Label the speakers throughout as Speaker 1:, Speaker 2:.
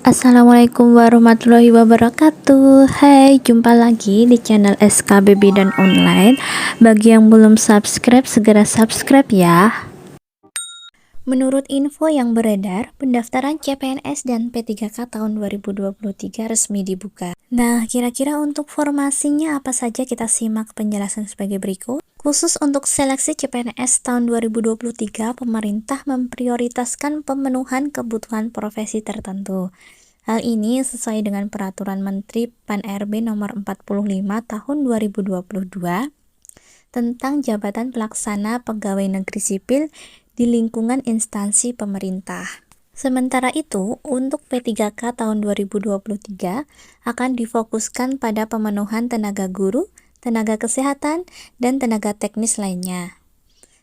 Speaker 1: Assalamualaikum warahmatullahi wabarakatuh. Hai, jumpa lagi di channel SKB Bidan Online. Bagi yang belum subscribe, segera subscribe ya. Menurut info yang beredar, pendaftaran CPNS dan P3K tahun 2023 resmi dibuka. Nah, kira-kira untuk formasinya apa saja, kita simak penjelasan sebagai berikut. Khusus untuk seleksi CPNS tahun 2023, pemerintah memprioritaskan pemenuhan kebutuhan profesi tertentu. Hal ini sesuai dengan Peraturan Menteri Pan-RB Nomor 45 Tahun 2022 tentang Jabatan Pelaksana Pegawai Negeri Sipil di lingkungan instansi pemerintah. Sementara itu, untuk P3K tahun 2023 akan difokuskan pada pemenuhan tenaga guru, tenaga kesehatan, dan tenaga teknis lainnya.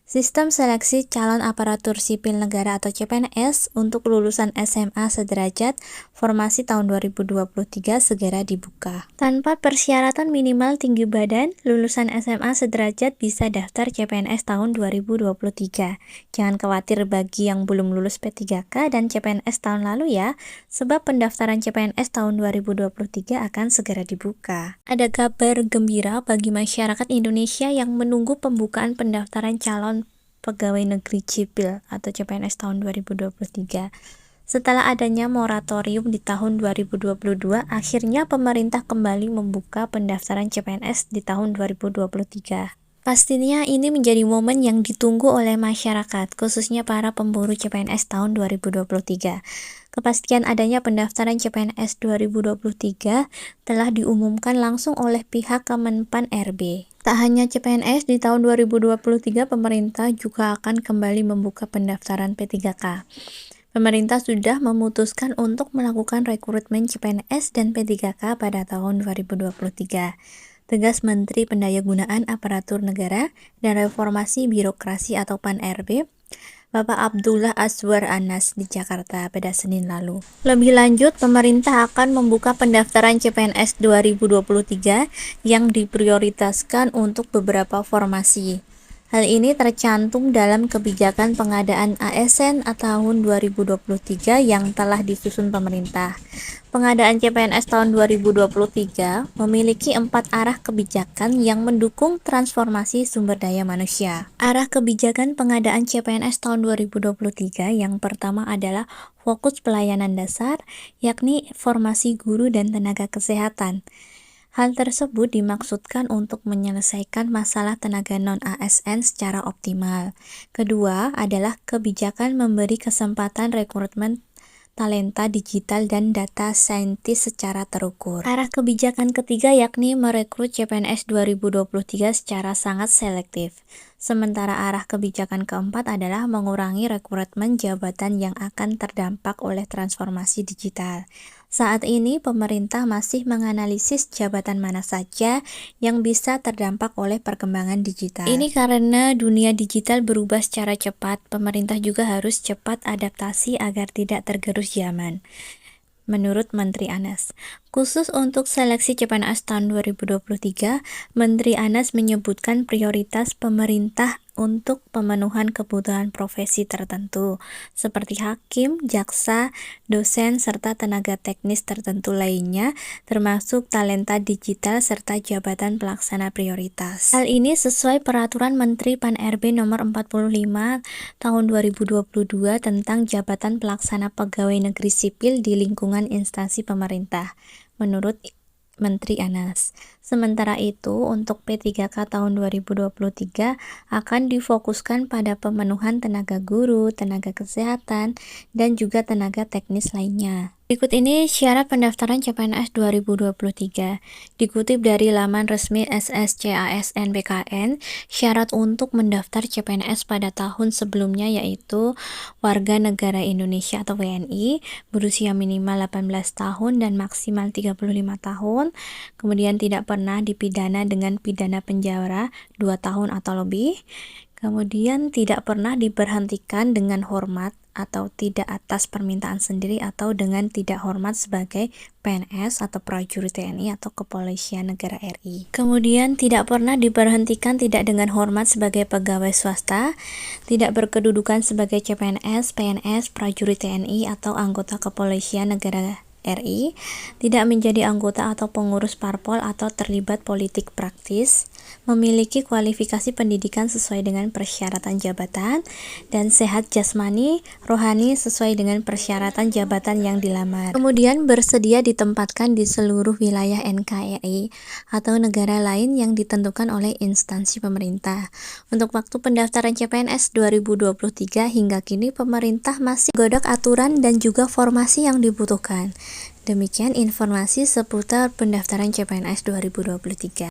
Speaker 1: Sistem seleksi calon aparatur sipil negara atau CPNS untuk lulusan SMA sederajat formasi tahun 2023 segera dibuka. Tanpa persyaratan minimal tinggi badan, lulusan SMA sederajat bisa daftar CPNS tahun 2023. Jangan khawatir bagi yang belum lulus P3K dan CPNS tahun lalu ya, sebab pendaftaran CPNS tahun 2023 akan segera dibuka. Ada kabar gembira bagi masyarakat Indonesia yang menunggu pembukaan pendaftaran calon pegawai negeri sipil atau CPNS tahun 2023. Setelah adanya moratorium di tahun 2022, akhirnya pemerintah kembali membuka pendaftaran CPNS di tahun 2023. Pastinya ini menjadi momen yang ditunggu oleh masyarakat, khususnya para pemburu CPNS tahun 2023. Kepastian adanya pendaftaran CPNS 2023 telah diumumkan langsung oleh pihak Kemenpan RB. Tak hanya CPNS, di tahun 2023 pemerintah juga akan kembali membuka pendaftaran P3K. Pemerintah sudah memutuskan untuk melakukan rekrutmen CPNS dan P3K pada tahun 2023. Tegas Menteri Pendayagunaan Aparatur Negara dan Reformasi Birokrasi atau Pan-RB, Bapak Abdullah Azwar Anas di Jakarta pada Senin lalu. Lebih lanjut, pemerintah akan membuka pendaftaran CPNS 2023 yang diprioritaskan untuk beberapa formasi. Hal ini tercantum dalam kebijakan pengadaan ASN tahun 2023 yang telah disusun pemerintah. Pengadaan CPNS tahun 2023 memiliki 4 arah kebijakan yang mendukung transformasi sumber daya manusia. Arah kebijakan pengadaan CPNS tahun 2023 yang pertama adalah fokus pelayanan dasar, yakni formasi guru dan tenaga kesehatan. Hal tersebut dimaksudkan untuk menyelesaikan masalah tenaga non-ASN secara optimal. Kedua adalah kebijakan memberi kesempatan rekrutmen talenta digital dan data saintis secara terukur. Arah kebijakan ketiga yakni merekrut CPNS 2023 secara sangat selektif. Sementara arah kebijakan keempat adalah mengurangi rekrutmen jabatan yang akan terdampak oleh transformasi digital. Saat ini pemerintah masih menganalisis jabatan mana saja yang bisa terdampak oleh perkembangan digital. Ini karena dunia digital berubah secara cepat, pemerintah juga harus cepat adaptasi agar tidak tergerus zaman. Menurut Menteri Anas, khusus untuk seleksi CPNS tahun 2023, Menteri Anas menyebutkan prioritas pemerintah untuk pemenuhan kebutuhan profesi tertentu, seperti hakim, jaksa, dosen, serta tenaga teknis tertentu lainnya, termasuk talenta digital serta jabatan pelaksana prioritas. Hal ini sesuai Peraturan Menteri Pan-RB Nomor 45 Tahun 2022 tentang Jabatan Pelaksana Pegawai Negeri Sipil di lingkungan instansi pemerintah, menurut Menteri Anas. Sementara itu, untuk P3K tahun 2023 akan difokuskan pada pemenuhan tenaga guru, tenaga kesehatan, dan juga tenaga teknis lainnya. Berikut ini syarat pendaftaran CPNS 2023. Dikutip dari laman resmi SSCASN BKN, syarat untuk mendaftar CPNS pada tahun sebelumnya yaitu warga negara Indonesia atau WNI, berusia minimal 18 tahun dan maksimal 35 tahun, kemudian tidak pernah dipidana dengan pidana penjara 2 tahun atau lebih, kemudian tidak pernah diberhentikan dengan hormat atau tidak atas permintaan sendiri atau dengan tidak hormat sebagai PNS atau prajurit TNI atau kepolisian negara RI. Kemudian tidak pernah diberhentikan tidak dengan hormat sebagai pegawai swasta, tidak berkedudukan sebagai CPNS, PNS, prajurit TNI atau anggota kepolisian negara RI, tidak menjadi anggota atau pengurus parpol atau terlibat politik praktis, memiliki kualifikasi pendidikan sesuai dengan persyaratan jabatan, dan sehat jasmani, rohani sesuai dengan persyaratan jabatan yang dilamar. Kemudian bersedia ditempatkan di seluruh wilayah NKRI atau negara lain yang ditentukan oleh instansi pemerintah. Untuk waktu pendaftaran CPNS 2023 hingga kini pemerintah masih menggodok aturan dan juga formasi yang dibutuhkan. Demikian informasi seputar pendaftaran CPNS 2023.